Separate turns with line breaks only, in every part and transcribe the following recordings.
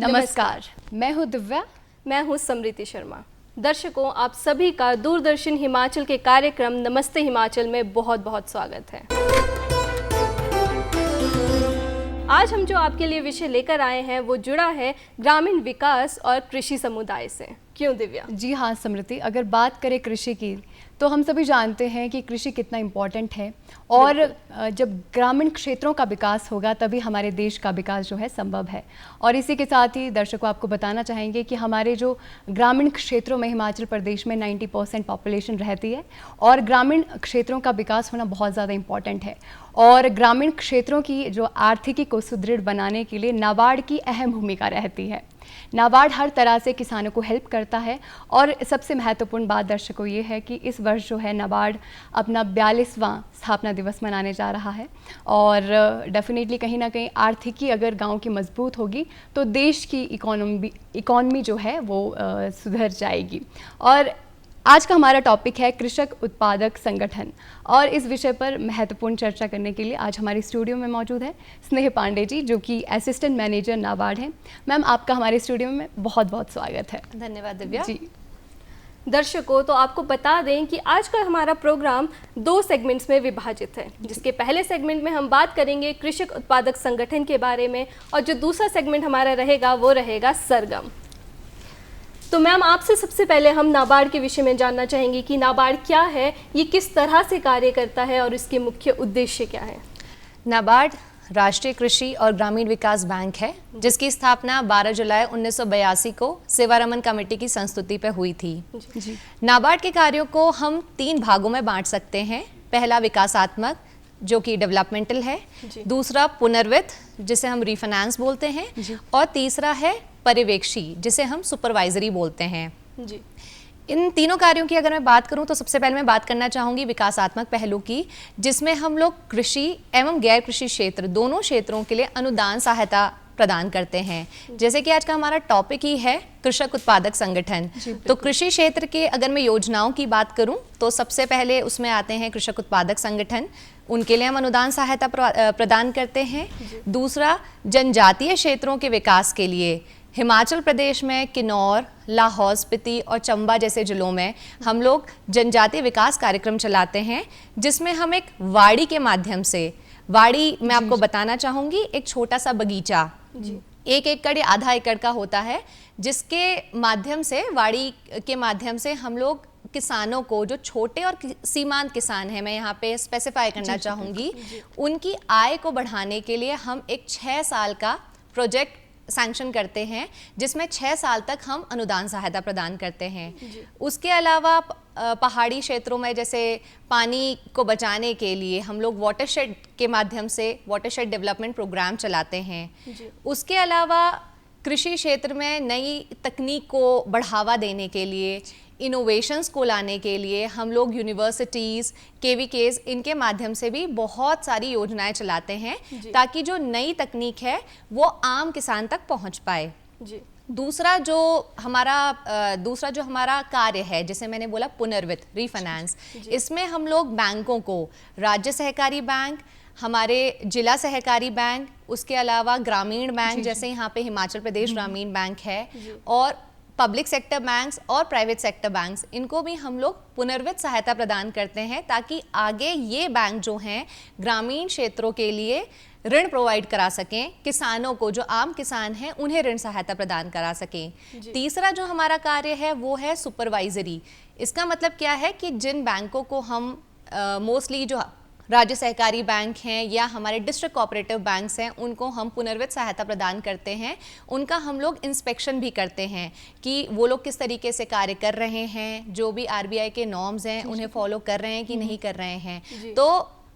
नमस्कार, मैं हूँ दिव्या।
मैं हूँ समृति शर्मा। दर्शकों, आप सभी का दूरदर्शन हिमाचल के कार्यक्रम नमस्ते हिमाचल में बहुत बहुत स्वागत है। आज हम जो आपके लिए विषय लेकर आए हैं वो जुड़ा है ग्रामीण विकास और कृषि समुदाय से। क्यों दिव्या?
जी हाँ समृति, अगर बात करें कृषि की तो हम सभी जानते हैं कि कृषि कितना इम्पोर्टेंट है और जब ग्रामीण क्षेत्रों का विकास होगा तभी हमारे देश का विकास जो है संभव है। और इसी के साथ ही दर्शकों आपको बताना चाहेंगे कि हमारे जो ग्रामीण क्षेत्रों में हिमाचल प्रदेश में 90% पॉपुलेशन रहती है और ग्रामीण क्षेत्रों का विकास होना बहुत ज़्यादा इम्पॉर्टेंट है। और ग्रामीण क्षेत्रों की जो आर्थिकी को सुदृढ़ बनाने के लिए नाबार्ड की अहम भूमिका रहती है। नाबार्ड हर तरह से किसानों को हेल्प करता है और सबसे महत्वपूर्ण बात दर्शकों ये है कि इस वर्ष जो है नाबार्ड अपना 42वां स्थापना दिवस मनाने जा रहा है और डेफिनेटली कहीं ना कहीं आर्थिकी अगर गांव की मजबूत होगी तो देश की इकॉनमी जो है वो सुधर जाएगी। और आज का हमारा टॉपिक है कृषक उत्पादक संगठन और इस विषय पर महत्वपूर्ण चर्चा करने के लिए आज हमारे स्टूडियो में मौजूद है स्नेह पांडे जी, जो कि असिस्टेंट मैनेजर नाबार्ड हैं। मैम, आपका हमारे स्टूडियो में बहुत बहुत स्वागत है।
धन्यवाद दिव्या
जी।
दर्शकों, तो आपको बता दें कि आज का हमारा प्रोग्राम 2 सेगमेंट्स में विभाजित है, जिसके पहले सेगमेंट में हम बात करेंगे कृषक उत्पादक संगठन के बारे में और जो दूसरा सेगमेंट हमारा रहेगा वो रहेगा सरगम। तो मैम, आपसे सबसे पहले हम नाबार्ड के विषय में जानना चाहेंगे कि नाबार्ड क्या है, ये किस तरह से कार्य करता है और इसके मुख्य उद्देश्य क्या है।
नाबार्ड राष्ट्रीय कृषि और ग्रामीण विकास बैंक है, जिसकी स्थापना 12 जुलाई 1982 को सेवारमन कमेटी की संस्तुति पर हुई थी।
जी।
नाबार्ड के कार्यों को हम 3 भागों में बांट सकते हैं। पहला विकासात्मक, जो कि डेवलपमेंटल है, दूसरा पुनर्वित्त, जिसे हम रीफाइनेंस बोलते हैं, और तीसरा है पर्यवेक्षी, जिसे हम सुपरवाइजरी बोलते हैं।
जी।
इन तीनों कार्यों की अगर मैं बात करूं तो सबसे पहले मैं बात करना चाहूँगी विकासात्मक पहलू की, जिसमें हम लोग कृषि एवं गैर कृषि क्षेत्र दोनों क्षेत्रों के लिए अनुदान सहायता प्रदान करते हैं। जैसे कि आज का हमारा टॉपिक ही है कृषक उत्पादक संगठन, तो कृषि क्षेत्र के अगर मैं योजनाओं की बात करूं तो सबसे पहले उसमें आते हैं कृषक उत्पादक संगठन, उनके लिए हम अनुदान सहायता प्रदान करते हैं। दूसरा, जनजातीय क्षेत्रों के विकास के लिए हिमाचल प्रदेश में किन्नौर, लाहौल स्पीति और चंबा जैसे जिलों में हम लोग जनजातीय विकास कार्यक्रम चलाते हैं, जिसमें हम एक वाड़ी के माध्यम से, वाड़ी मैं आपको बताना चाहूँगी, एक छोटा सा बगीचा 1 एकड़ या आधा एकड़ का होता है, जिसके माध्यम से, वाड़ी के माध्यम से हम लोग किसानों को, जो छोटे और सीमांत किसान हैं, मैं यहाँ पे स्पेसिफाई करना चाहूँगी, उनकी आय को बढ़ाने के लिए हम एक 6 साल का प्रोजेक्ट सैंक्शन करते हैं, जिसमें 6 साल तक हम अनुदान सहायता प्रदान करते हैं। उसके अलावा पहाड़ी क्षेत्रों में जैसे पानी को बचाने के लिए हम लोग वाटरशेड के माध्यम से वाटरशेड डेवलपमेंट प्रोग्राम चलाते हैं। उसके अलावा कृषि क्षेत्र में नई तकनीक को बढ़ावा देने के लिए, इनोवेशंस को लाने के लिए हम लोग यूनिवर्सिटीज़, केवीकेज, इनके माध्यम से भी बहुत सारी योजनाएं चलाते हैं, ताकि जो नई तकनीक है वो आम किसान तक पहुंच पाए। दूसरा जो हमारा कार्य है, जैसे मैंने बोला पुनर्वित्त, रीफाइनेंस, इसमें हम लोग बैंकों को, राज्य सहकारी बैंक, हमारे जिला सहकारी बैंक, उसके अलावा ग्रामीण बैंक, जैसे यहाँ पे हिमाचल प्रदेश ग्रामीण बैंक है, और पब्लिक सेक्टर बैंक्स और प्राइवेट सेक्टर बैंक्स, इनको भी हम लोग पुनर्वित्त सहायता प्रदान करते हैं, ताकि आगे ये बैंक जो हैं ग्रामीण क्षेत्रों के लिए ऋण प्रोवाइड करा सकें, किसानों को, जो आम किसान हैं उन्हें ऋण सहायता प्रदान करा सकें। तीसरा जो हमारा कार्य है वो है सुपरवाइजरी। इसका मतलब क्या है कि जिन बैंकों को हम मोस्टली जो राज्य सहकारी बैंक हैं या हमारे डिस्ट्रिक्ट कोऑपरेटिव बैंक्स हैं, उनको हम पुनर्वित्त सहायता प्रदान करते हैं, उनका हम लोग इंस्पेक्शन भी करते हैं कि वो लोग किस तरीके से कार्य कर रहे हैं, जो भी आरबीआई के नॉर्म्स हैं उन्हें फॉलो कर रहे हैं कि नहीं कर रहे हैं। तो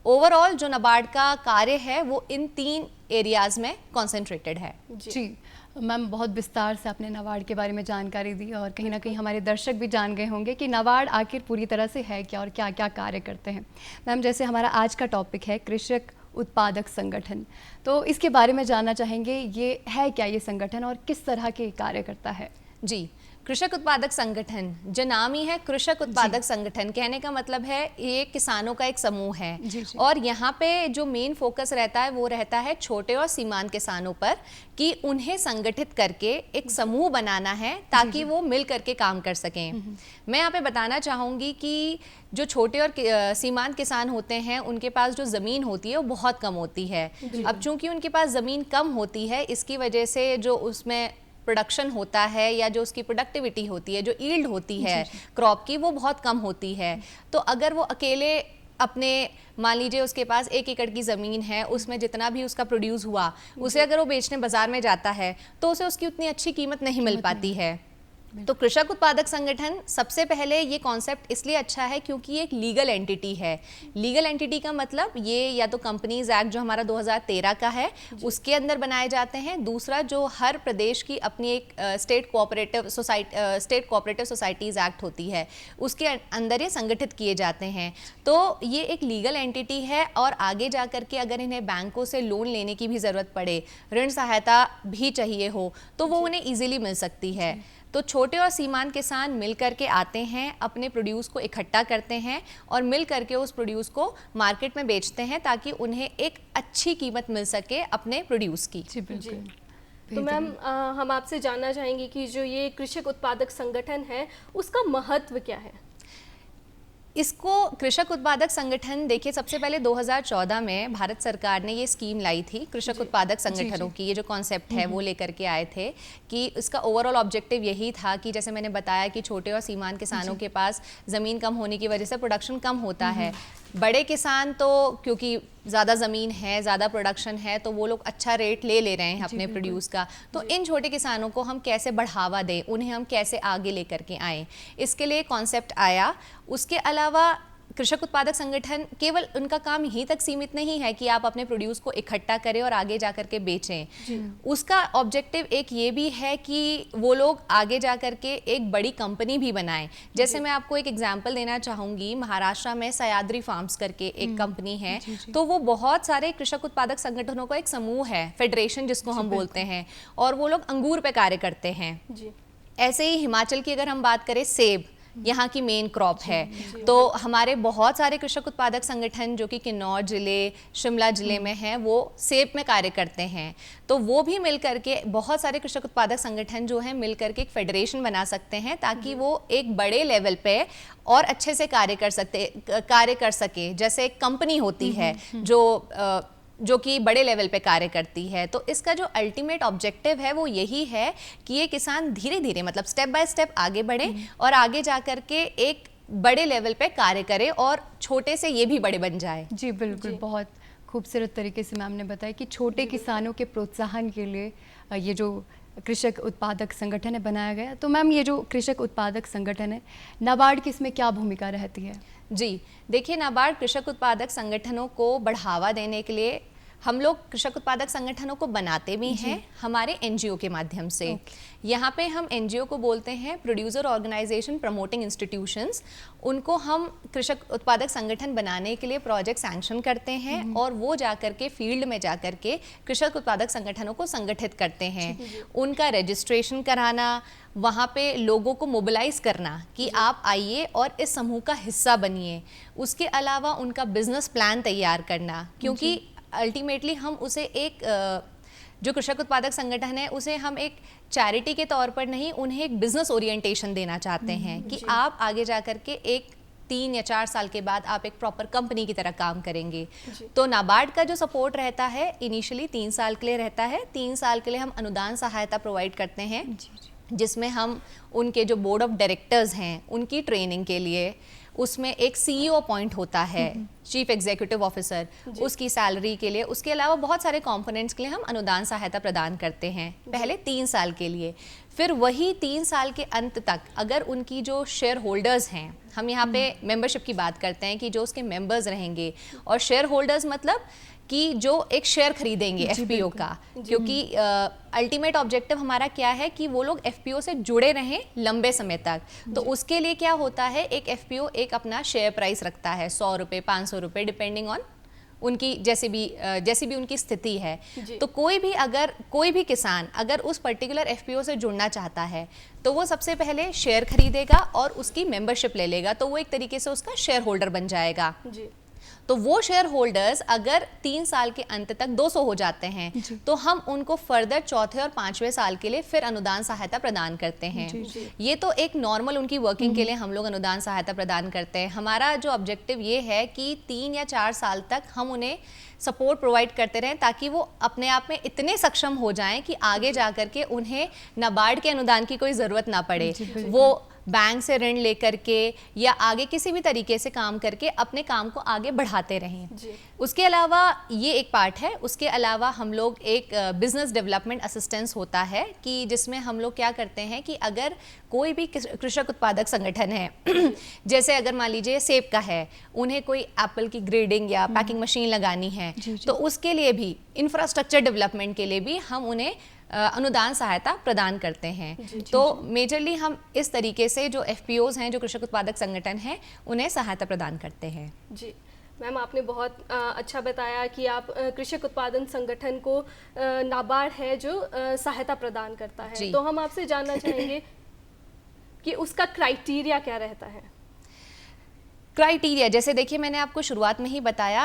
ओवरऑल जो नाबार्ड का कार्य है वो इन 3 एरियाज में कॉन्सेंट्रेटेड है।
जी मैम, बहुत विस्तार से आपने नाबार्ड के बारे में जानकारी दी और कहीं ना कहीं हमारे दर्शक भी जान गए होंगे कि नाबार्ड आखिर पूरी तरह से है क्या और क्या क्या कार्य करते हैं। मैम, जैसे हमारा आज का टॉपिक है कृषक उत्पादक संगठन, तो इसके बारे में जानना चाहेंगे, ये है क्या ये संगठन और किस तरह के कार्य करता है?
जी, कृषक उत्पादक संगठन, जो नाम ही है कृषक उत्पादक संगठन, कहने का मतलब है ये किसानों का एक समूह है।
जी, जी।
और यहाँ पे जो मेन फोकस रहता है वो रहता है छोटे और सीमांत किसानों पर, कि उन्हें संगठित करके एक समूह बनाना है ताकि वो मिल करके काम कर सकें। मैं यहाँ पे बताना चाहूँगी कि जो छोटे और सीमांत किसान होते हैं उनके पास जो ज़मीन होती है वो बहुत कम होती है। अब चूंकि उनके पास ज़मीन कम होती है, इसकी वजह से जो उसमें प्रोडक्शन होता है या जो उसकी प्रोडक्टिविटी होती है, जो ईल्ड होती है क्रॉप की, वो बहुत कम होती है। तो अगर वो अकेले अपने, मान लीजिए उसके पास 1 एकड़ की ज़मीन है, उसमें जितना भी उसका प्रोड्यूस हुआ उसे अगर वो बेचने बाजार में जाता है तो उसे उसकी उतनी अच्छी कीमत नहीं मिल पाती है। तो कृषक उत्पादक संगठन सबसे पहले ये कॉन्सेप्ट इसलिए अच्छा है क्योंकि ये एक लीगल एंटिटी है। लीगल एंटिटी का मतलब ये या तो कंपनीज एक्ट जो हमारा 2013 का है उसके अंदर बनाए जाते हैं, दूसरा जो हर प्रदेश की अपनी एक स्टेट कोऑपरेटिव सोसाइटीज़ एक्ट होती है उसके अंदर ये संगठित किए जाते हैं। तो ये एक लीगल एंटिटी है और आगे जा कर के अगर इन्हें बैंकों से लोन लेने की भी ज़रूरत पड़े, ऋण सहायता भी चाहिए हो, तो वो उन्हें ईजिली मिल सकती है। तो छोटे और सीमांत किसान मिल करके आते हैं, अपने प्रोड्यूस को इकट्ठा करते हैं और मिल करके उस प्रोड्यूस को मार्केट में बेचते हैं ताकि उन्हें एक अच्छी कीमत मिल सके अपने प्रोड्यूस की।
जी बिल्कुल।
तो मैम हम आपसे जानना चाहेंगे कि जो ये कृषक उत्पादक संगठन है उसका महत्व क्या है?
इसको कृषक उत्पादक संगठन, देखिए सबसे पहले 2014 में भारत सरकार ने ये स्कीम लाई थी कृषक उत्पादक संगठनों की। ये जो कॉन्सेप्ट है वो लेकर के आए थे कि इसका ओवरऑल ऑब्जेक्टिव यही था कि जैसे मैंने बताया कि छोटे और सीमांत किसानों के पास ज़मीन कम होने की वजह से प्रोडक्शन कम होता है। बड़े किसान तो क्योंकि ज़्यादा ज़मीन है, ज़्यादा प्रोडक्शन है, तो वो लोग अच्छा रेट ले रहे हैं अपने प्रोड्यूस का। तो इन छोटे किसानों को हम कैसे बढ़ावा दें, उन्हें हम कैसे आगे लेकर के आएँ, इसके लिए कॉन्सेप्ट आया। उसके अलावा कृषक उत्पादक संगठन केवल उनका काम यहीं तक सीमित नहीं है कि आप अपने प्रोड्यूस को इकट्ठा करें और आगे जा कर के बेचें। उसका ऑब्जेक्टिव एक ये भी है कि वो लोग आगे जा कर के एक बड़ी कंपनी भी बनाएं। जैसे मैं आपको एक एग्जांपल देना चाहूँगी, महाराष्ट्र में सह्याद्री फार्म्स करके एक कंपनी है, तो वो बहुत सारे कृषक उत्पादक संगठनों का एक समूह है, फेडरेशन जिसको हम बोलते हैं, और वो लोग अंगूर पे कार्य करते हैं। ऐसे ही हिमाचल की अगर हम बात करें, सेब यहाँ की मेन क्रॉप है, तो हमारे बहुत सारे कृषक उत्पादक संगठन जो कि किन्नौर जिले, शिमला जिले में हैं, वो सेब में कार्य करते हैं। तो वो भी मिल करके, बहुत सारे कृषक उत्पादक संगठन जो हैं मिल करके एक फेडरेशन बना सकते हैं ताकि वो एक बड़े लेवल पे और अच्छे से कार्य कर सके। जैसे एक कंपनी होती है जो कि बड़े लेवल पे कार्य करती है। तो इसका जो अल्टीमेट ऑब्जेक्टिव है वो यही है कि ये किसान धीरे धीरे, मतलब स्टेप बाय स्टेप आगे बढ़े और आगे जा कर के एक बड़े लेवल पे कार्य करे और छोटे से ये भी बड़े बन जाए।
जी बिल्कुल, बहुत खूबसूरत तरीके से मैम ने बताया कि छोटे किसानों के प्रोत्साहन के लिए ये जो कृषक उत्पादक संगठन है बनाया गया। तो मैम, ये जो कृषक उत्पादक संगठन है, नाबार्ड की इसमें क्या भूमिका रहती है?
जी देखिए, नाबार्ड कृषक उत्पादक संगठनों को बढ़ावा देने के लिए हम लोग कृषक उत्पादक संगठनों को बनाते भी हैं हमारे एनजीओ के माध्यम से। यहाँ पे हम एनजीओ को बोलते हैं प्रोड्यूसर ऑर्गेनाइजेशन प्रमोटिंग इंस्टीट्यूशंस। उनको हम कृषक उत्पादक संगठन बनाने के लिए प्रोजेक्ट सैंक्शन करते हैं और वो जाकर के फील्ड में जाकर के कृषक उत्पादक संगठनों को संगठित करते हैं। उनका रजिस्ट्रेशन कराना, वहाँ पे लोगों को मोबिलाइज करना कि आप आइए और इस समूह का हिस्सा बनिए। उसके अलावा उनका बिजनेस प्लान तैयार करना, क्योंकि अल्टीमेटली हम उसे एक जो कृषक उत्पादक संगठन है उसे हम एक चैरिटी के तौर पर नहीं, उन्हें एक बिजनेस ओरिएंटेशन देना चाहते हैं कि आप आगे जा कर के एक 3 या 4 साल के बाद आप एक प्रॉपर कंपनी की तरह काम करेंगे। तो नाबार्ड का जो सपोर्ट रहता है इनिशियली 3 साल के लिए रहता है। 3 साल के लिए हम अनुदान सहायता प्रोवाइड करते हैं, जिसमें हम उनके जो बोर्ड ऑफ डायरेक्टर्स हैं उनकी ट्रेनिंग के लिए, उसमें एक सीईओ अपॉइंट होता है, चीफ एग्जीक्यूटिव ऑफिसर, उसकी सैलरी के लिए, उसके अलावा बहुत सारे कंपोनेंट्स के लिए हम अनुदान सहायता प्रदान करते हैं पहले 3 साल के लिए। फिर वही 3 साल के अंत तक अगर उनकी जो शेयर होल्डर्स हैं, हम यहाँ पे मेंबरशिप की बात करते हैं कि जो उसके मेंबर्स रहेंगे, और शेयर होल्डर्स मतलब कि जो एक शेयर खरीदेंगे एफपीओ का, क्योंकि अल्टीमेट ऑब्जेक्टिव हमारा क्या है कि वो लोग एफपीओ से जुड़े रहें लंबे समय तक। तो उसके लिए क्या होता है, एक एफपीओ एक अपना शेयर प्राइस रखता है, 100 रुपये, 500 रुपये, डिपेंडिंग ऑन उनकी जैसी भी उनकी स्थिति है।
जी।
तो कोई भी किसान अगर उस पर्टिकुलर एफपीओ से जुड़ना चाहता है तो वो सबसे पहले शेयर खरीदेगा और उसकी मेंबरशिप ले लेगा, तो वो एक तरीके से उसका शेयर होल्डर बन जाएगा।
जी।
तो वो शेयर होल्डर्स अगर 3 साल के अंत तक 200 हो जाते हैं तो हम उनको फर्दर चौथे और 5वें साल के लिए फिर अनुदान सहायता प्रदान करते हैं। ये तो एक नॉर्मल उनकी वर्किंग के लिए हम लोग अनुदान सहायता प्रदान करते हैं। हमारा जो ऑब्जेक्टिव ये है कि 3 या 4 साल तक हम उन्हें सपोर्ट प्रोवाइड करते रहें ताकि वो अपने आप में इतने सक्षम हो जाएं कि आगे जा करके उन्हें नाबार्ड के अनुदान की कोई ज़रूरत ना पड़े। वो बैंक से ऋण लेकर के या आगे किसी भी तरीके से काम करके अपने काम को आगे बढ़ाते रहें। उसके अलावा ये एक पार्ट है। उसके अलावा हम लोग एक बिजनेस डेवलपमेंट असिस्टेंस होता है कि जिसमें हम लोग क्या करते हैं कि अगर कोई भी कृषक उत्पादक संगठन है जैसे अगर मान लीजिए सेब का है, उन्हें कोई एप्पल की ग्रेडिंग या पैकिंग मशीन लगानी है तो उसके लिए भी इंफ्रास्ट्रक्चर डेवलपमेंट के लिए भी हम उन्हें अनुदान सहायता प्रदान करते हैं। तो मेजरली हम इस तरीके से जो एफपीओज हैं, जो कृषक उत्पादक संगठन हैं, उन्हें सहायता प्रदान करते हैं।
जी मैम, आपने बहुत अच्छा बताया कि आप कृषक उत्पादन संगठन को नाबार्ड है जो सहायता प्रदान करता है। तो हम आपसे जानना चाहेंगे कि उसका क्राइटेरिया क्या रहता है?
क्राइटेरिया जैसे देखिए मैंने आपको शुरुआत में ही बताया,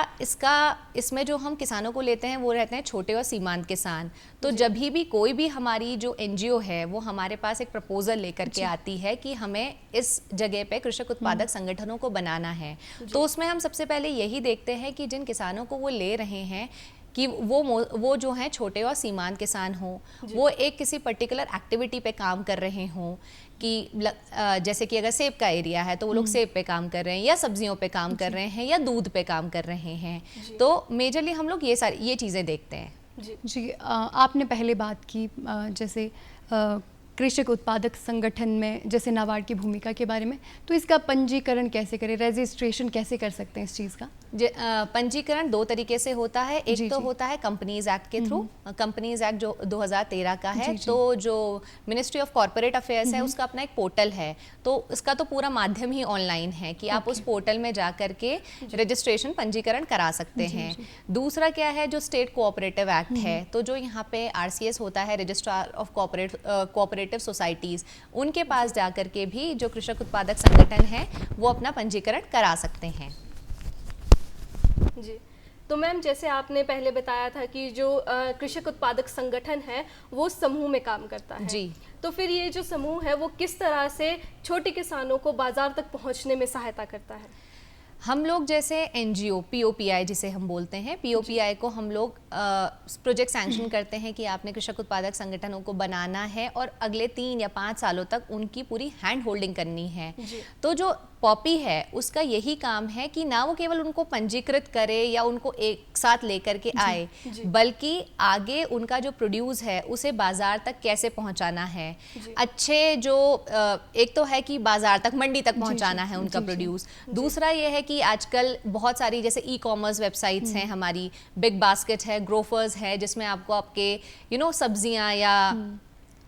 इसमें जो हम किसानों को लेते हैं वो रहते हैं छोटे और सीमांत किसान। तो जब भी कोई भी हमारी जो एनजीओ है वो हमारे पास एक प्रपोजल लेकर के आती है कि हमें इस जगह पे कृषक उत्पादक संगठनों को बनाना है, तो उसमें हम सबसे पहले यही देखते हैं कि जिन किसानों को वो ले रहे हैं कि वो जो हैं छोटे और सीमांत किसान हों, वो एक किसी पर्टिकुलर एक्टिविटी पे काम कर रहे हों कि जैसे कि अगर सेब का एरिया है तो वो लोग सेब पे काम कर रहे हैं या सब्जियों पे काम कर रहे हैं या दूध पे काम कर रहे हैं। तो मेजरली हम लोग ये चीज़ें देखते हैं।
जी आपने पहले बात की जैसे कृषक उत्पादक संगठन में जैसे नाबार्ड की भूमिका के बारे में, तो इसका पंजीकरण कैसे करें, रजिस्ट्रेशन कैसे कर सकते हैं इस चीज़ का?
पंजीकरण 2 तरीके से होता है। एक तो होता है कंपनीज एक्ट के थ्रू। कंपनीज एक्ट जो 2013 का है, तो जो मिनिस्ट्री ऑफ कॉर्पोरेट अफेयर्स है उसका अपना एक पोर्टल है, तो इसका तो पूरा माध्यम ही ऑनलाइन है कि आप उस पोर्टल में जा करके रजिस्ट्रेशन पंजीकरण करा सकते हैं। दूसरा क्या है, जो स्टेट कोऑपरेटिव एक्ट है, तो जो यहाँ पे RCS होता है, रजिस्ट्रार ऑफ कोऑपरेटिव सोसाइटीज, उनके पास जा करके भी जो कृषक उत्पादक संगठन है वो अपना पंजीकरण करा सकते हैं।
जी तो मैम, जैसे आपने पहले बताया था कि जो कृषक उत्पादक संगठन है वो समूह में काम करता है।
जी।
तो फिर ये जो समूह है वो किस तरह से छोटे किसानों को बाजार तक पहुंचने में सहायता करता है?
हम लोग जैसे एनजीओ POPI जिसे हम बोलते हैं, POPI को हम लोग प्रोजेक्ट सैंक्शन करते हैं कि आपने कृषक उत्पादक संगठनों को बनाना है और अगले 3 या 5 सालों तक उनकी पूरी हैंड होल्डिंग करनी है। तो जो पॉपी है उसका यही काम है कि ना वो केवल उनको पंजीकृत करे या उनको एक साथ लेकर के आए, बल्कि आगे उनका जो प्रोड्यूस है उसे बाजार तक कैसे पहुंचाना है। अच्छे जो एक तो है कि बाजार तक, मंडी तक पहुंचाना है उनका प्रोड्यूस। दूसरा ये है कि आजकल बहुत सारी जैसे ई-कॉमर्स वेबसाइट्स हैं हमारी, बिग बास्केट है, ग्रोफर्स है, जिसमें आपको आपके सब्जियां या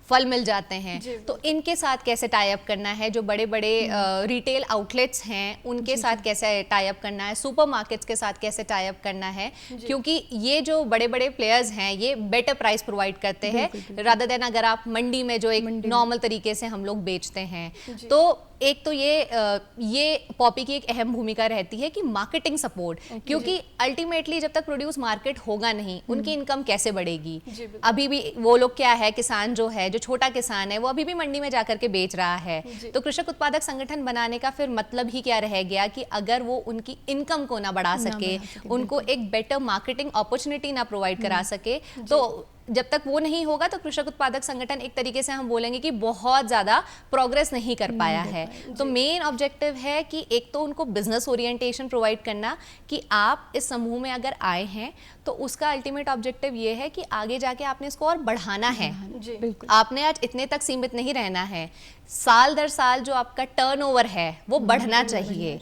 फल मिल जाते हैं। तो इनके साथ कैसे टाई अप करना है, जो बड़े बड़े रिटेल आउटलेट्स हैं उनके साथ कैसे टाई अप करना है, सुपरमार्केट्स के साथ कैसे टाई अप करना है, क्योंकि ये जो बड़े बड़े प्लेयर्स हैं ये बेटर प्राइस प्रोवाइड करते हैं रादर देन अगर आप मंडी में जो एक नॉर्मल तरीके से हम लोग बेचते हैं। तो एक तो ये पॉपी की एक अहम भूमिका रहती है कि मार्केटिंग सपोर्ट, क्योंकि अल्टीमेटली जब तक प्रोड्यूस मार्केट होगा नहीं उनकी इनकम कैसे बढ़ेगी। अभी भी वो लोग क्या है, किसान जो है, जो छोटा किसान है, वो अभी भी मंडी में जाकर के बेच रहा है। तो कृषक उत्पादक संगठन बनाने का फिर मतलब ही क्या रह गया कि अगर वो उनकी इनकम को ना बढ़ा सके, उनको एक बेटर मार्केटिंग अपॉर्चुनिटी ना प्रोवाइड करा सके, तो जब तक वो नहीं होगा तो कृषक उत्पादक संगठन एक तरीके से हम बोलेंगे कि बहुत ज़्यादा प्रोग्रेस नहीं कर पाया है। तो मेन ऑब्जेक्टिव है कि एक तो उनको बिजनेस ओरिएंटेशन प्रोवाइड करना कि आप इस समूह में अगर आए हैं तो उसका अल्टीमेट ऑब्जेक्टिव ये है कि आगे जाके आपने इसको और बढ़ाना है। आपने आज इतने तक सीमित नहीं रहना है, साल दर साल जो आपका टर्नओवर है वो बढ़ना चाहिए,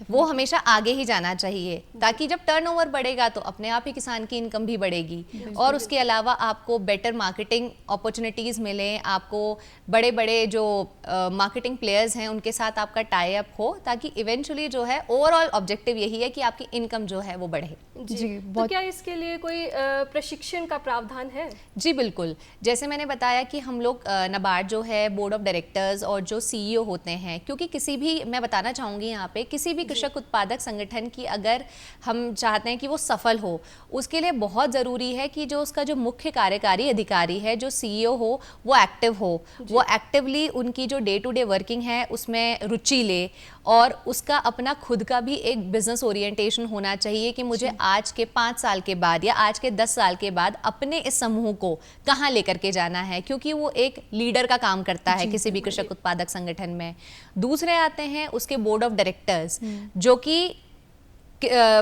वो हमेशा आगे ही जाना चाहिए, ताकि जब टर्नओवर बढ़ेगा तो अपने आप ही किसान की इनकम भी बढ़ेगी और उसके अलावा आपको बेटर मार्केटिंग अपॉर्चुनिटीज़ मिलें, आपको बड़े बड़े जो मार्केटिंग प्लेयर्स हैं उनके साथ आपका टाई अप हो, ताकि इवेंचुअली जो है ओवरऑल ऑब्जेक्टिव यही है कि आपकी इनकम जो है वो बढ़े।
जी,
तो
बहुत
क्या इसके लिए कोई प्रशिक्षण का प्रावधान है?
जी बिल्कुल, जैसे मैंने बताया कि हम लोग नाबार्ड जो है बोर्ड ऑफ डायरेक्टर्स और जो सीईओ होते हैं, क्योंकि किसी भी, मैं बताना चाहूँगी यहाँ पे, किसी भी कृषक उत्पादक संगठन की अगर हम चाहते हैं कि वो सफल हो, उसके लिए बहुत ज़रूरी है कि जो उसका जो मुख्य कार्यकारी अधिकारी है, जो सीईओ हो, वो एक्टिव हो, वो एक्टिवली उनकी जो डे टू डे वर्किंग है उसमें रुचि ले, और उसका अपना खुद का भी एक बिजनेस ओरिएंटेशन होना चाहिए कि मुझे आज के 5 साल के बाद या आज के 10 साल के बाद अपने इस समूह को कहाँ लेकर के जाना है, क्योंकि वो एक लीडर का काम करता है किसी भी कृषक उत्पादक संगठन में। दूसरे आते हैं उसके बोर्ड ऑफ डायरेक्टर्स, जो कि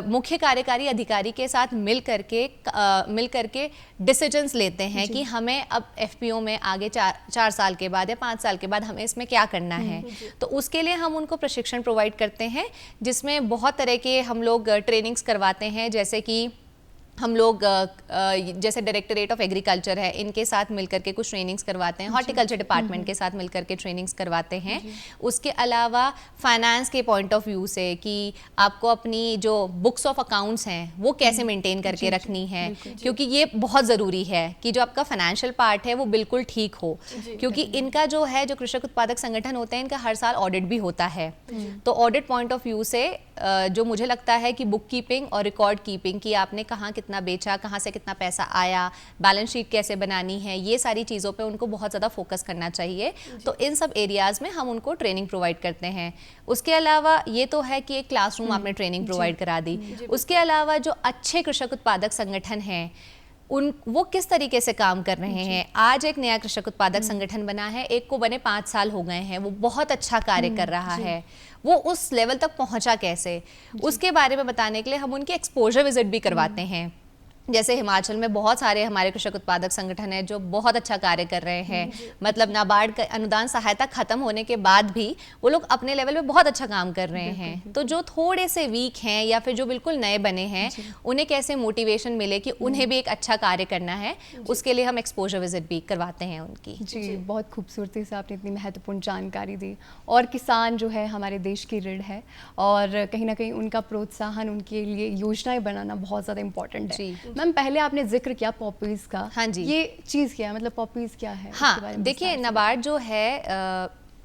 मुख्य कार्यकारी अधिकारी के साथ मिल करके डिसीजंस लेते हैं कि हमें अब एफपीओ में आगे 4 साल के बाद या 5 साल के बाद हमें इसमें क्या करना है। तो उसके लिए हम उनको प्रशिक्षण प्रोवाइड करते हैं, जिसमें बहुत तरह के हम लोग ट्रेनिंग्स करवाते हैं, जैसे कि हम लोग जैसे डायरेक्टरेट ऑफ एग्रीकल्चर है, इनके साथ मिलकर के कुछ ट्रेनिंग्स करवाते हैं, हॉर्टिकल्चर डिपार्टमेंट के साथ मिलकर के ट्रेनिंग्स करवाते हैं। उसके अलावा फाइनेंस के पॉइंट ऑफ व्यू से कि आपको अपनी जो बुक्स ऑफ अकाउंट्स हैं वो कैसे मेंटेन करके रखनी है, क्योंकि ये बहुत ज़रूरी है कि जो आपका फाइनेंशियल पार्ट है वो बिल्कुल ठीक हो, क्योंकि इनका जो है, जो कृषक उत्पादक संगठन होते हैं, इनका हर साल ऑडिट भी होता है। तो ऑडिट पॉइंट ऑफ व्यू से जो मुझे लगता है कि बुक कीपिंग और रिकॉर्ड कीपिंग, कि आपने कहाँ कितना बेचा, कहाँ से कितना पैसा आया, बैलेंस शीट कैसे बनानी है, ये सारी चीज़ों पे उनको बहुत ज़्यादा फोकस करना चाहिए। तो इन सब एरियाज़ में हम उनको ट्रेनिंग प्रोवाइड करते हैं। उसके अलावा ये तो है कि एक क्लासरूम आपने ट्रेनिंग प्रोवाइड करा दी। उसके अलावा जो अच्छे कृषक उत्पादक संगठन हैं, वो किस तरीके से काम कर रहे हैं। आज एक नया कृषक उत्पादक संगठन बना है, एक को बने 5 साल हो गए हैं, वो बहुत अच्छा कार्य कर रहा है, वो उस लेवल तक पहुंचा कैसे, उसके बारे में बताने के लिए हम उनके एक्सपोजर विजिट भी करवाते हैं। जैसे हिमाचल में बहुत सारे हमारे कृषक उत्पादक संगठन हैं जो बहुत अच्छा कार्य कर रहे हैं, मतलब नाबार्ड का अनुदान सहायता खत्म होने के बाद भी वो लोग अपने लेवल पे बहुत अच्छा काम कर रहे हैं। तो जो थोड़े से वीक हैं या फिर जो बिल्कुल नए बने हैं, उन्हें कैसे मोटिवेशन मिले कि उन्हें भी एक अच्छा कार्य करना है, उसके लिए हम एक्सपोजर विजिट भी करवाते हैं उनकी।
जी, बहुत खूबसूरती से आपने इतनी महत्वपूर्ण जानकारी दी। और किसान जो है हमारे देश की रीढ़ है, और कहीं ना कहीं उनका प्रोत्साहन, उनके लिए योजनाएं बनाना बहुत ज़्यादा इम्पोर्टेंट है। मैम, पहले आपने जिक्र किया पॉपीज का।
हाँ जी,
ये चीज़ क्या है, मतलब पॉपीज क्या है?
हाँ, देखिए नाबार्ड जो है,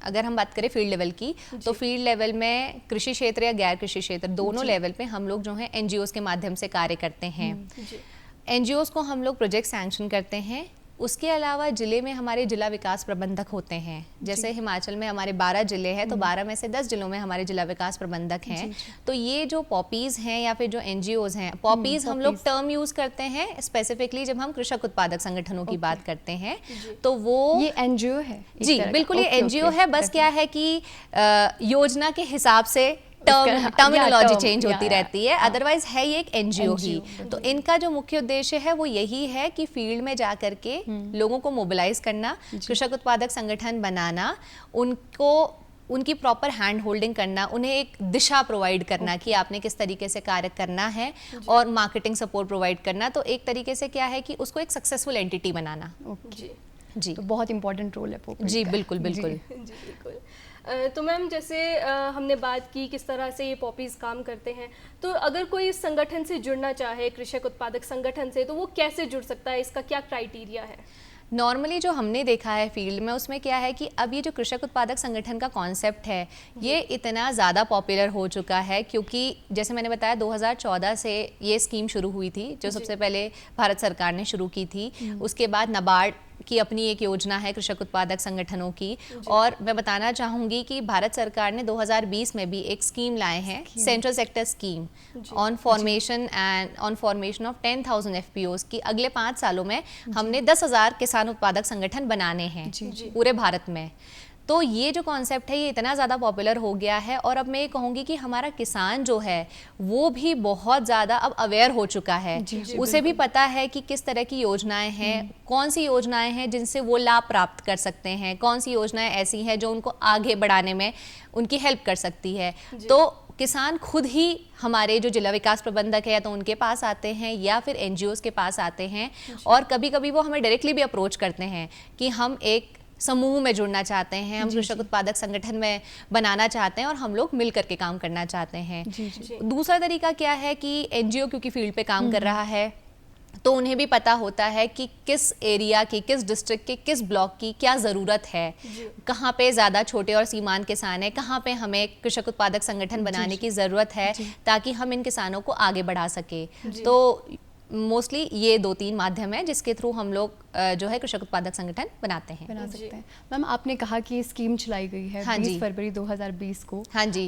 अगर हम बात करें फील्ड लेवल की, तो फील्ड लेवल में कृषि क्षेत्र या गैर कृषि क्षेत्र दोनों लेवल पे हम लोग जो है एनजीओज के माध्यम से कार्य करते हैं। एनजीओज को हम लोग प्रोजेक्ट सैंक्शन करते हैं। उसके अलावा ज़िले में हमारे जिला विकास प्रबंधक होते हैं। जैसे हिमाचल में हमारे 12 ज़िले हैं, तो 12 में से 10 ज़िलों में हमारे जिला विकास प्रबंधक हैं। तो ये जो पॉपीज़ हैं या फिर जो एनजीओज़ हैं, पॉपीज़ हम लोग टर्म यूज़ करते हैं स्पेसिफिकली जब हम कृषक उत्पादक संगठनों की बात करते हैं, तो वो
ये एनजीओ है।
जी बिल्कुल, ये एनजीओ है। बस क्या है कि योजना के हिसाब से टर्मिनोलॉजी चेंज होती रहती है, अदरवाइज है ये एक एनजीओ ही। तो इनका जो मुख्य उद्देश्य है वो यही है कि फील्ड में जा करके लोगों को मोबिलाइज करना, कृषक उत्पादक संगठन बनाना, उनको उनकी प्रॉपर हैंड होल्डिंग करना, उन्हें एक दिशा प्रोवाइड करना कि आपने किस तरीके से कार्य करना है, और मार्केटिंग सपोर्ट प्रोवाइड करना। तो एक तरीके से क्या है कि उसको एक सक्सेसफुल एंटिटी बनाना।
जी, तो बहुत इंपॉर्टेंट रोल है पॉपीज
जी
का।
बिल्कुल बिल्कुल।
जी बिल्कुल। तो मैम, जैसे हमने बात की किस तरह से ये पॉपीज़ काम करते हैं, तो अगर कोई इस संगठन से जुड़ना चाहे, कृषक उत्पादक संगठन से, तो वो कैसे जुड़ सकता है? इसका क्या क्राइटेरिया है?
नॉर्मली जो हमने देखा है फील्ड में, उसमें क्या है कि अब ये जो कृषक उत्पादक संगठन का कॉन्सेप्ट है, ये इतना ज़्यादा पॉपुलर हो चुका है, क्योंकि जैसे मैंने बताया 2014 से ये स्कीम शुरू हुई थी, जो सबसे पहले भारत सरकार ने शुरू की थी। उसके बाद नाबार्ड की अपनी एक योजना है कृषक उत्पादक संगठनों की, और मैं बताना चाहूँगी कि भारत सरकार ने 2020 में भी एक स्कीम लाए हैं, central sector scheme on formation of 10,000 FPOs की। अगले 5 सालों में हमने 10,000 किसान उत्पादक संगठन बनाने हैं पूरे भारत में। तो ये जो कॉन्सेप्ट है ये इतना ज़्यादा पॉपुलर हो गया है, और अब मैं ये कहूँगी कि हमारा किसान जो है वो भी बहुत ज़्यादा अब अवेयर हो चुका है। उसे भी पता है कि किस तरह की योजनाएं हैं, कौन सी योजनाएं हैं जिनसे वो लाभ प्राप्त कर सकते हैं, कौन सी योजनाएं ऐसी हैं जो उनको आगे बढ़ाने में उनकी हेल्प कर सकती है। तो किसान खुद ही हमारे जो जिला विकास प्रबंधक है, या तो उनके पास आते हैं या फिर एनजीओज़ के पास आते हैं, और कभी कभी वो हमें डायरेक्टली भी अप्रोच करते हैं कि हम एक समूह में जुड़ना चाहते हैं, हम कृषक उत्पादक संगठन में बनाना चाहते हैं और हम लोग मिल करके काम करना चाहते हैं। दूसरा तरीका क्या है कि एनजीओ क्योंकि फील्ड पे काम कर रहा है तो उन्हें भी पता होता है कि किस एरिया की, किस डिस्ट्रिक्ट के, किस ब्लॉक की क्या ज़रूरत है, कहाँ पे ज़्यादा छोटे और सीमांत किसान है, कहाँ पे हमें कृषक उत्पादक संगठन बनाने की ज़रूरत है ताकि हम इन किसानों को आगे बढ़ा सके। तो मोस्टली ये 2-3 माध्यम है जिसके थ्रू हम लोग जो है कृषक उत्पादक संगठन बना सकते हैं।
मैम, आपने कहा कि स्कीम चलाई गई है 20 फरवरी 2020 को।
हाँ जी,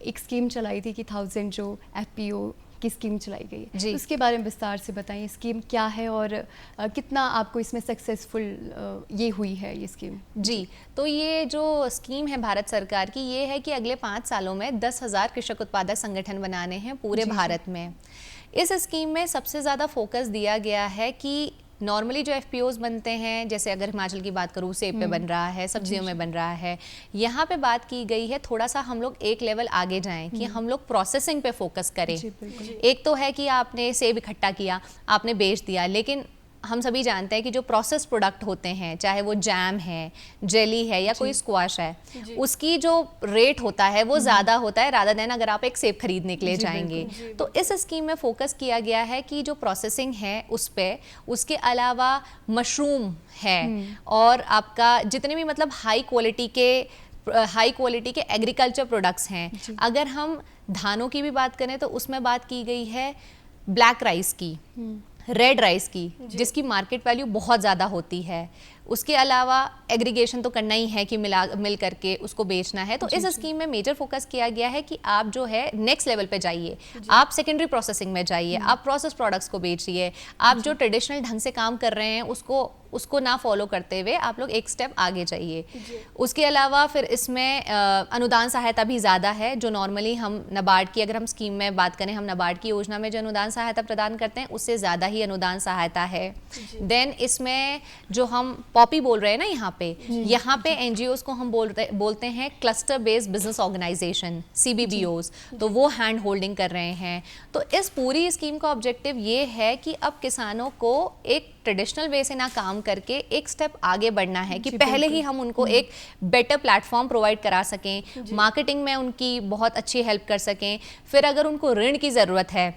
एक स्कीम चलाई थी कि 1000 जो एफपीओ की स्कीम चलाई गई है,
जी।
तो उसके बारे में विस्तार से बताइए, स्कीम क्या है और कितना आपको इसमें सक्सेसफुल ये हुई है ये स्कीम?
जी, तो ये जो स्कीम है भारत सरकार की, ये है कि अगले 5 सालों में 10,000 कृषक उत्पादक संगठन बनाने हैं पूरे भारत में। इस स्कीम में सबसे ज़्यादा फोकस दिया गया है कि नॉर्मली जो एफपीओज बनते हैं, जैसे अगर हिमाचल की बात करूँ, सेब पे बन रहा है, सब्जियों में बन रहा है, यहाँ पे बात की गई है थोड़ा सा हम लोग एक लेवल आगे जाएं कि हम लोग प्रोसेसिंग पे फोकस करें। एक तो है कि आपने सेब इकट्ठा किया, आपने बेच दिया, लेकिन हम सभी जानते हैं कि जो प्रोसेस प्रोडक्ट होते हैं, चाहे वो जैम है, जेली है या कोई स्क्वाश है, उसकी जो रेट होता है वो ज़्यादा होता है रादर देन अगर आप एक सेब खरीदने के लिए जाएंगे। तो इस स्कीम में फोकस किया गया है कि जो प्रोसेसिंग है उस पे, उसके अलावा मशरूम है और आपका जितने भी मतलब हाई क्वालिटी के एग्रीकल्चर प्रोडक्ट्स हैं। अगर हम धानों की भी बात करें तो उसमें बात की गई है ब्लैक राइस की, रेड राइस की, जिसकी मार्केट वैल्यू बहुत ज़्यादा होती है। उसके अलावा एग्रीगेशन तो करना ही है कि मिल करके उसको बेचना है। तो इस स्कीम में मेजर फोकस किया गया है कि आप जो है नेक्स्ट लेवल पे जाइए, आप सेकेंडरी प्रोसेसिंग में जाइए, आप प्रोसेस प्रोडक्ट्स को बेचिए, आप जो ट्रेडिशनल ढंग से काम कर रहे हैं उसको ना फॉलो करते हुए आप लोग एक स्टेप आगे जाइए। उसके अलावा फिर इसमें अनुदान सहायता भी ज़्यादा है, जो नॉर्मली हम नबार्ड की, अगर हम स्कीम में बात करें, हम नबार्ड की योजना में जो अनुदान सहायता प्रदान करते हैं उससे ज़्यादा ही अनुदान सहायता है। देन इसमें जो हम पॉपी बोल रहे हैं ना, यहाँ पे एनजीओज को हम बोलते हैं cluster based business organization, CBBOs, तो वो हैंड होल्डिंग कर रहे हैं। तो इस पूरी स्कीम का ऑब्जेक्टिव ये है कि अब किसानों को एक ट्रेडिशनल वे से ना काम करके एक स्टेप आगे बढ़ना है कि पहले ही हम उनको एक बेटर प्लेटफॉर्म प्रोवाइड करा सकें, मार्केटिंग में उनकी बहुत अच्छी हेल्प कर सकें। फिर अगर उनको ऋण की ज़रूरत है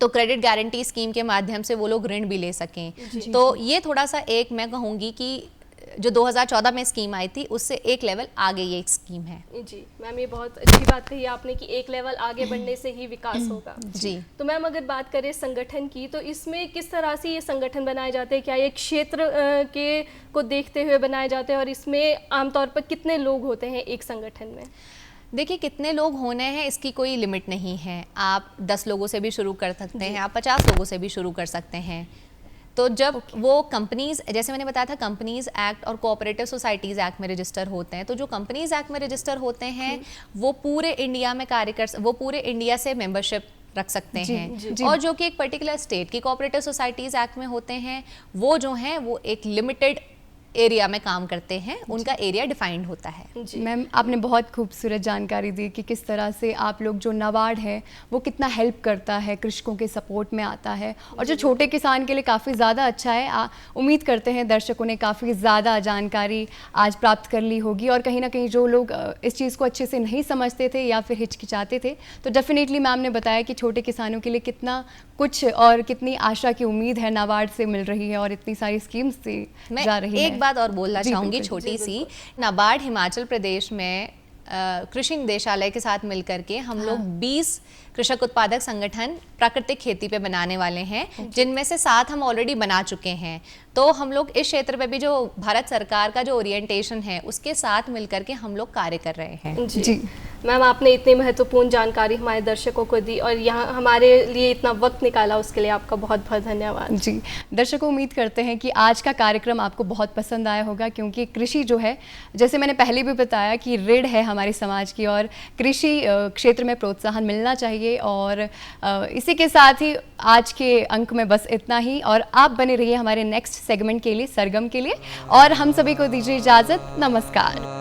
तो क्रेडिट गारंटी स्कीम के माध्यम से वो लोग ऋण भी ले सकें। तो ये थोड़ा सा एक मैं कहूँगी कि जो 2014 में स्कीम आई थी उससे एक लेवल आगे ये एक स्कीम है।
जी मैम, ये बहुत अच्छी बात कही आपने कि एक लेवल आगे बढ़ने से ही विकास होगा।
जी।
तो मैम, अगर बात करें संगठन की, तो इसमें किस तरह से ये संगठन बनाए जाते हैं? क्या ये क्षेत्र के को देखते हुए बनाए जाते हैं और इसमें आमतौर पर कितने लोग होते हैं एक संगठन में?
देखिए, कितने लोग होने हैं इसकी कोई लिमिट नहीं है। आप 10 लोगों से भी शुरू कर सकते हैं, आप 50 लोगों से भी शुरू कर सकते हैं। तो जब वो कंपनीज, जैसे मैंने बताया था, कंपनीज एक्ट और कोऑपरेटिव सोसाइटीज़ एक्ट में रजिस्टर होते हैं, तो जो कंपनीज एक्ट में रजिस्टर होते हैं वो पूरे इंडिया में वो पूरे इंडिया से मेंबरशिप रख सकते हैं। और जो कि एक पर्टिकुलर स्टेट की कोऑपरेटिव सोसाइटीज़ एक्ट में होते हैं वो जो हैं वो एक लिमिटेड एरिया में काम करते हैं, उनका एरिया डिफाइंड होता है।
मैम, आपने बहुत खूबसूरत जानकारी दी कि किस तरह से आप लोग जो नाबार्ड है वो कितना हेल्प करता है, कृषकों के सपोर्ट में आता है और जो छोटे किसान के लिए काफ़ी ज़्यादा अच्छा है। उम्मीद करते हैं दर्शकों ने काफ़ी ज़्यादा जानकारी आज प्राप्त कर ली होगी और कहीं ना कहीं जो लोग इस चीज़ को अच्छे से नहीं समझते थे या फिर हिचकिचाते थे, तो डेफिनेटली मैम ने बताया कि छोटे किसानों के लिए कितना कुछ और कितनी आशा की उम्मीद है नाबार्ड से मिल रही है और इतनी सारी स्कीम्स से जा रही है।
एक बात और बोलना चाहूँगी छोटी सी, नाबार्ड हिमाचल प्रदेश में कृषि निदेशालय के साथ मिलकर के हम लोग 20 कृषक उत्पादक संगठन प्राकृतिक खेती पे बनाने वाले हैं, जिनमें से 7 हम ऑलरेडी बना चुके हैं। तो हम लोग इस क्षेत्र पे भी जो भारत सरकार का जो ओरिएंटेशन है उसके साथ मिलकर के हम लोग कार्य कर रहे हैं।
जी मैम, आपने इतनी महत्वपूर्ण जानकारी हमारे दर्शकों को दी और यहाँ हमारे लिए इतना वक्त निकाला, उसके लिए आपका बहुत बहुत धन्यवाद।
जी दर्शकों, उम्मीद करते हैं कि आज का कार्यक्रम आपको बहुत पसंद आया होगा, क्योंकि कृषि जो है, जैसे मैंने पहले भी बताया कि रीढ़ है हमारे समाज की और कृषि क्षेत्र में प्रोत्साहन मिलना चाहिए। और इसी के साथ ही आज के अंक में बस इतना ही, और आप बने रहिए हमारे नेक्स्ट सेगमेंट के लिए, सरगम के लिए, और हम सभी को दीजिए इजाज़त। नमस्कार।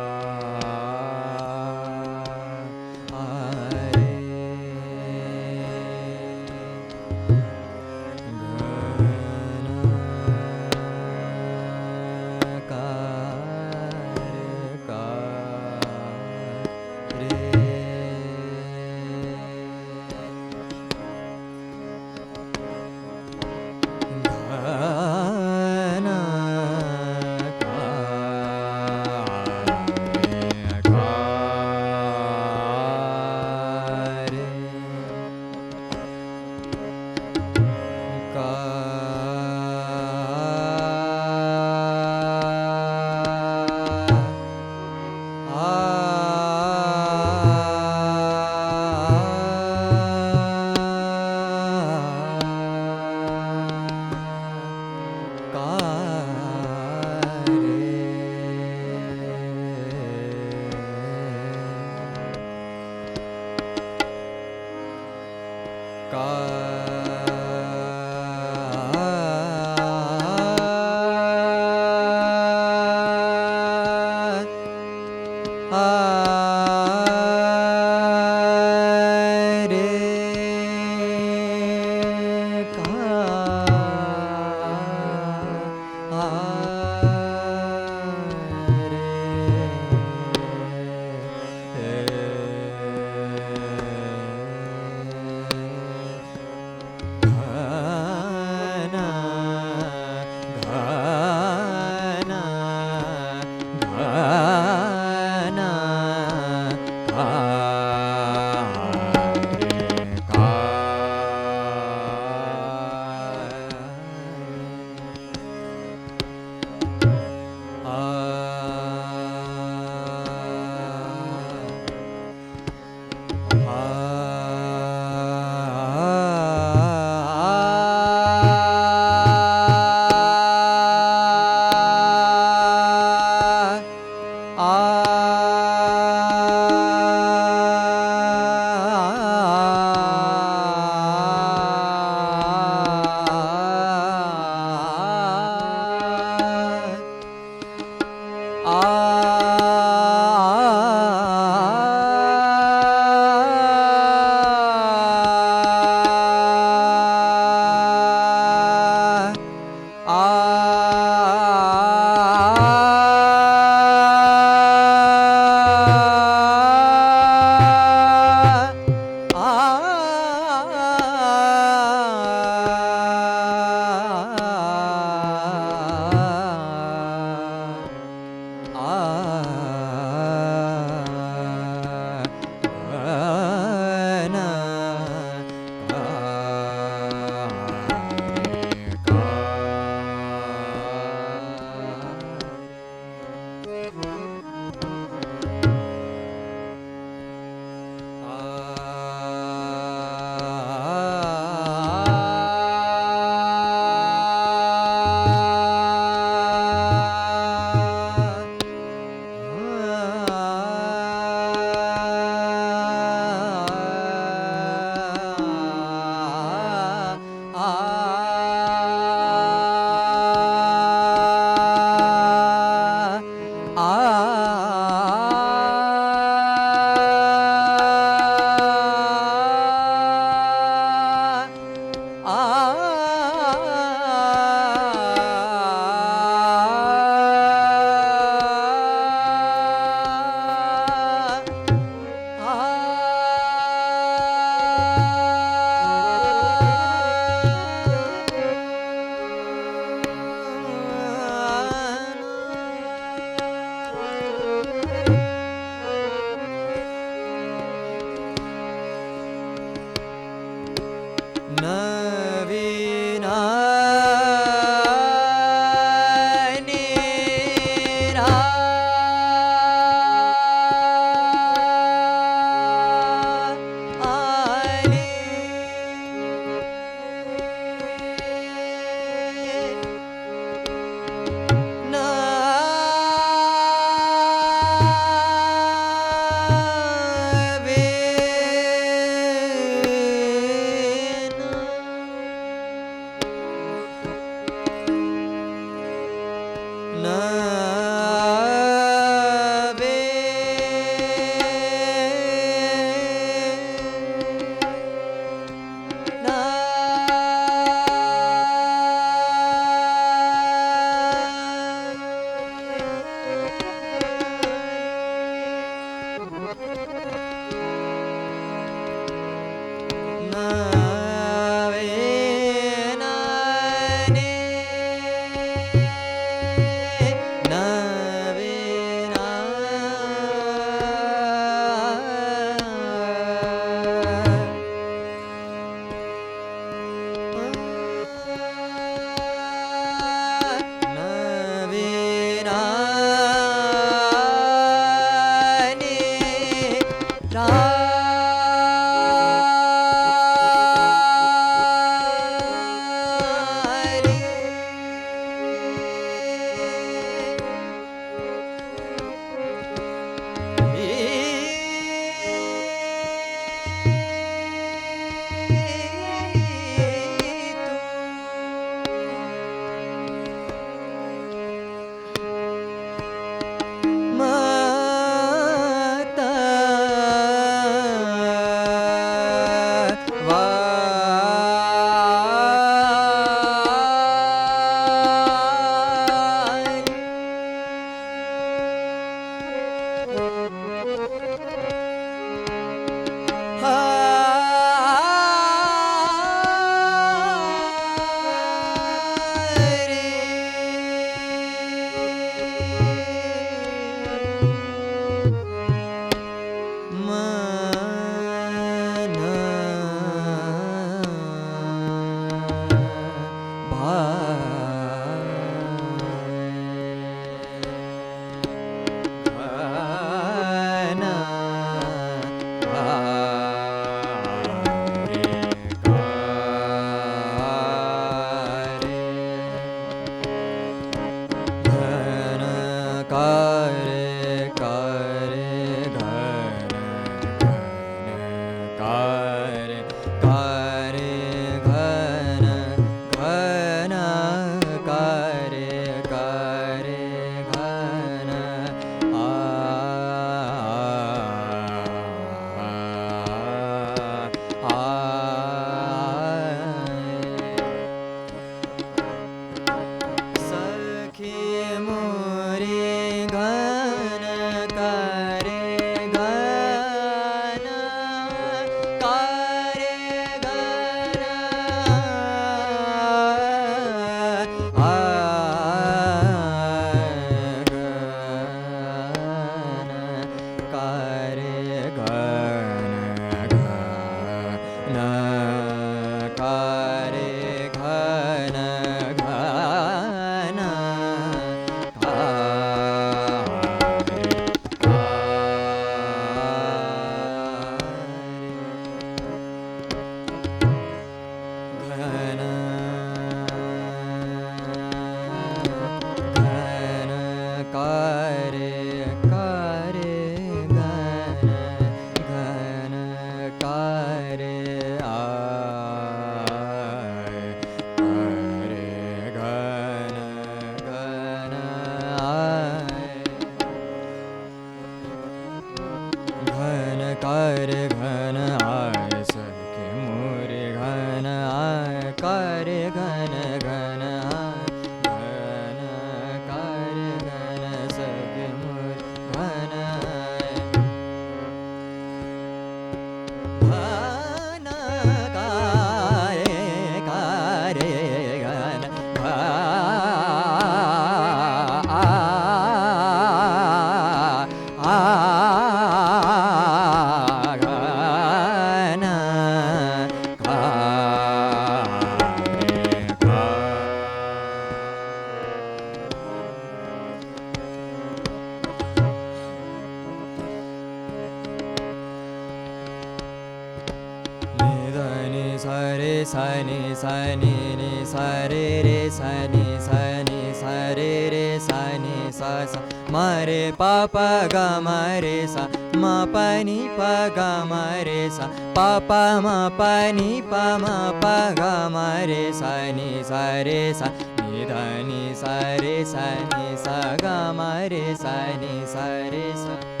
सनि सनि नि सरे रे सनि सनि सरे रे सनि स स म रे प प ग म रे स म प नि प ग म रे स प प म प नि प म प ग म रे स नि स रे स नि ध नि स रे स नि स ग म रे स नि स रे स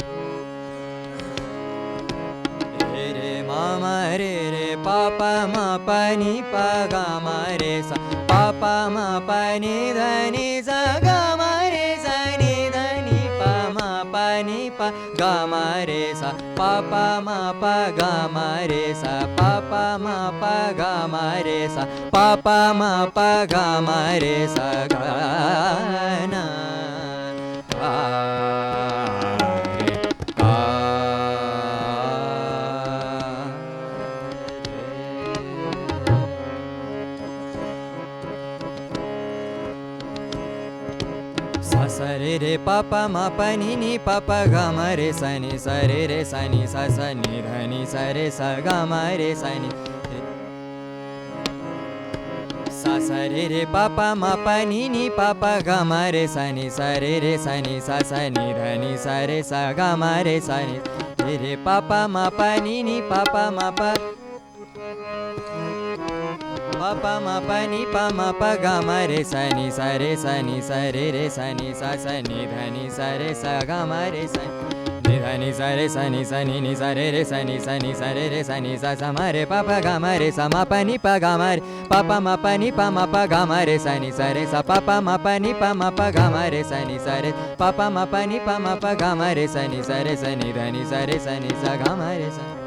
रे म म रे रे प प म प नि प ग म रे स प प म प नि ध नि स ग म रे स नि ध नि प म प नि प गा मा रे सा पा पा मा पा गा मा रे सा पा पा मा पा गा मा रे सा पा पा मा पा गा मा रे सा गा ना गा रे गा सा सा रे रे पा पा मा पा नी पा पा गा मा रे सा नी सा रे सा नी सा नी ध नी सा रे सा गा मा रे सा नी सा सा रे पा पा मा पा नी पा पा गा मा रे सा नी सा नी ध नी सा रे सा गा मा रे सा नी रे पा पा मा पा नी पा पा मा पा पा पा मा पा नी पा मा पा गा मा रे सा नी सा रे सा नी सा नी ध नी सा रे सा गा मा रे सा नी ध नी सा रे सा नी सा रे सा नी सा रे सा नी सा मा रे पा पा गा मा रे सा मा पा नी पा गा मा रे पा पा मा पा नी पा मा पा गा मा रे सा रे सा पा पा मा पा नी पा मा पा गा मा रे सा रे पा पा मा पा नी पा मा पा गा मा रे सा नी ध नी सा रे सा गा मा रे सा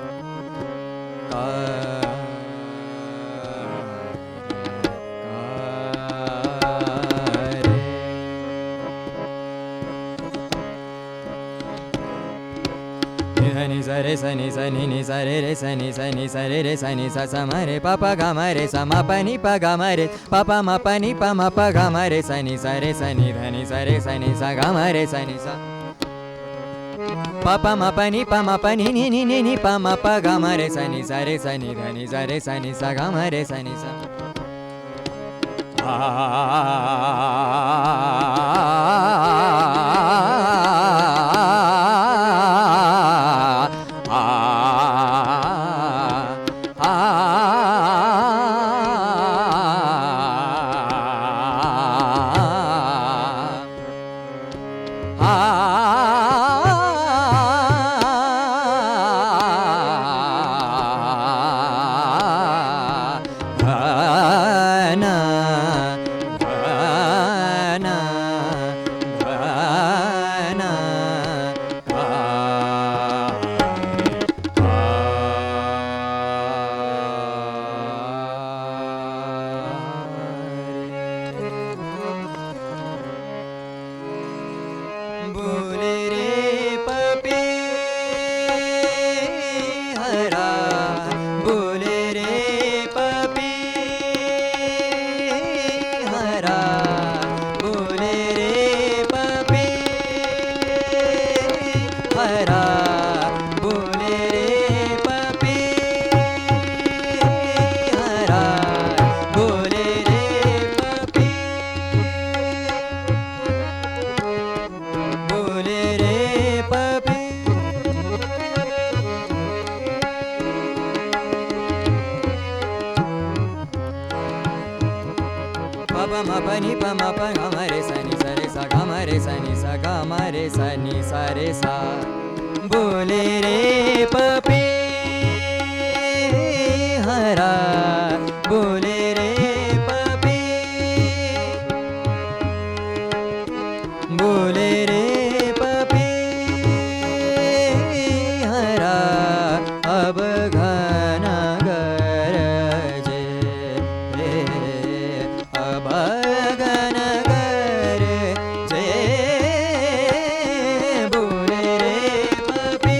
नी सा रे सा नी सा नी सा रे सा नी सा रे सा सा मा रे पा पा गा मा रे सा मा पा नी पा गा मा रे पा पा मा पा नी पा मा पा गा मा रे सा नी ध नी सा गा मा रे सा नी सा पा पा मा पा नी नी पा मा पा गा मा रे सा नी ध नी सा गा मा रे सा नी सा बोले रे पपी हरा बोले रे पपी हरा बोले रे पपी हरा बोले रे पपी हरा बोले रे पपी बोले रे पपी पापा मा पा नी पा मा पा गा मा रे सा नी सा रे सा गा मा रे सा नी सा गा मा रे सा नी सा रे सा बोले रे पपी हरा बोले रे पपी बोले रे पपी हरा अब घना गरजे रे अब घना गरजे बोले रे पपी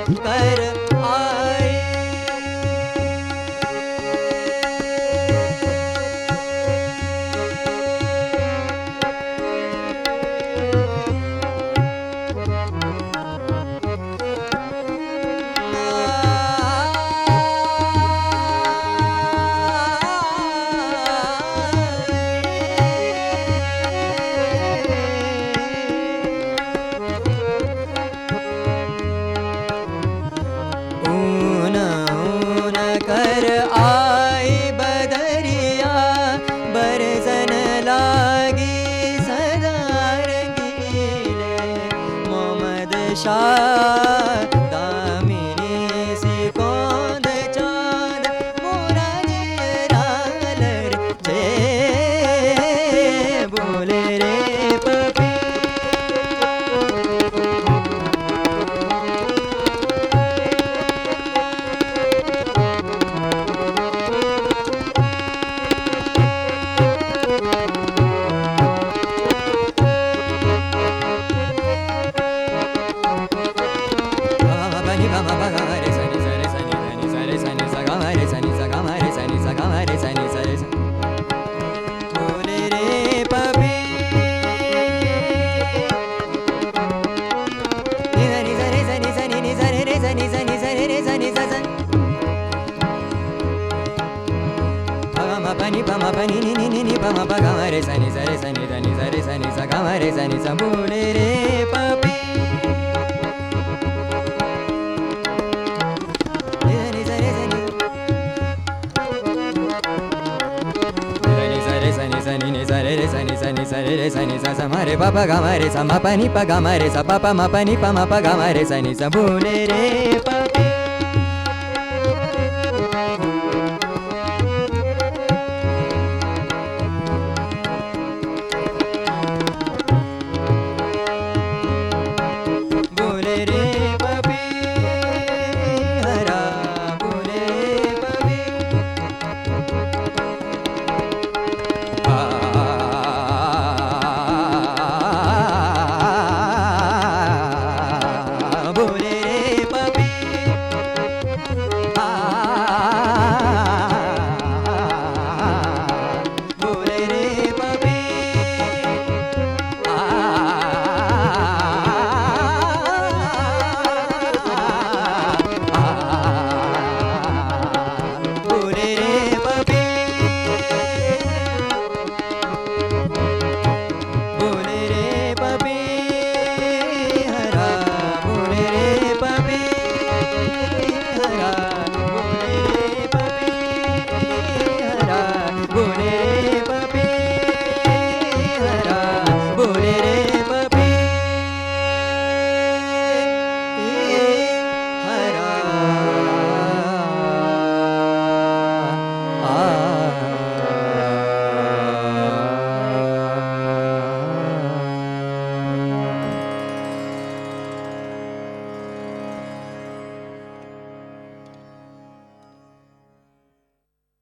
कर आई। ऊन ऊन कर आई बदरिया, बरसन लागी सदा रंगीले। मोहम्मद शाह दामिनी सी कौंद चांद, मोरा जियरालर जे बोले रे पपी। बोले रे puppy. Pani pa ma pani ni ni ni ni pa ma pa ga ma re sa ni sa re sa ni da ni sa re sa ni sa ga ma re sa ni sa bole re pa pi ni sa re sa ni ni sa re sa ni sa ni ni sa re re sa ni sa ni sa re re sa ni sa sa ma re pa pa ga ma re sa ma pa ni pa ga ma re sa pa pa ma pa ni pa ma pa ga ma re sa ni sa bole re pa pi।